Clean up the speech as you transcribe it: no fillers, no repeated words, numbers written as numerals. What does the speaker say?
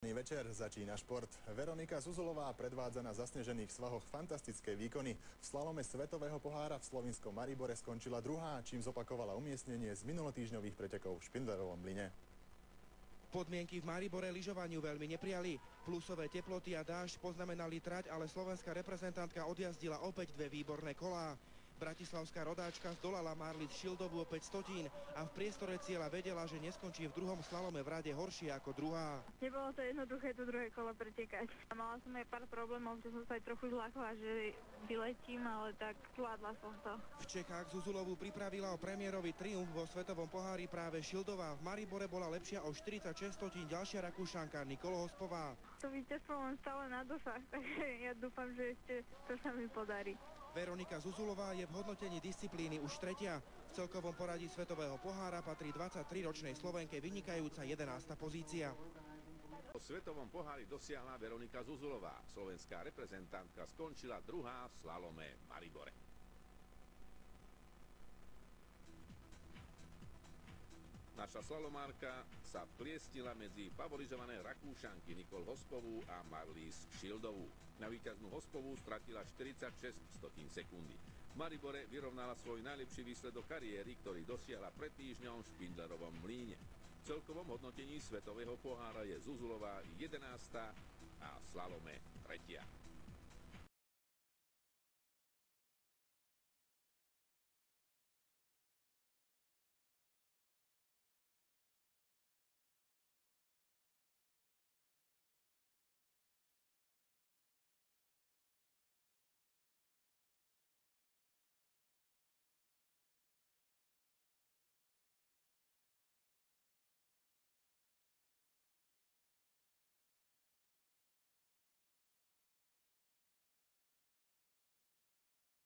Večer začína šport. Veronika Zuzulová predvádza na zasnežených svahoch fantastické výkony. V slalome svetového pohára v slovinskom Maribore skončila druhá, čím zopakovala umiestnenie z minulotýždňových pretekov v Špindlerovom Mlyne. Podmienky v Maribore lyžovaniu veľmi neprijali. Plusové teploty a dážď poznamenali trať, ale slovenská reprezentantka odjazdila opäť dve výborné kolá. Bratislavská rodáčka zdolala Marlies Šildovú o 5 stotín a v priestore cieľa vedela, že neskončí v druhom slalome v rade horšie ako druhá. Nebolo to jednoduché to druhé kolo pretekať. Mala som aj pár problémov, že som sa aj trochu zľakla, že vyletím, ale tak zvládla som to. V Čechách Zuzulovú pripravila o premiérový triumf vo svetovom pohári práve Šildová. V Maribore bola lepšia o 46 stotín ďalšia Rakúšanka Nicole Hospová. To víťazstvo mám stále na dosah, takže ja dúfam, že ešte to sa mi podarí. Veronika Zuzulová je v hodnotení disciplíny už tretia. V celkovom poradí svetového pohára patrí 23-ročnej Slovenke vynikajúca 11. pozícia. V svetovom pohári dosiahla Veronika Zuzulová. Slovenská reprezentantka skončila druhá v slalome Maribore. Naša slalomárka sa vpliestila medzi favorizované Rakúšanky Nicole Hospovú a Marlies Šildovú. Na víťaznú Hospovú stratila 46 sekundy. V Maribore vyrovnala svoj najlepší výsledok kariéry, ktorý dosiahla pred týždňom v Špindlerovom Mlyne. V celkovom hodnotení svetového pohára je Zuzulová 11. a v slalome 3.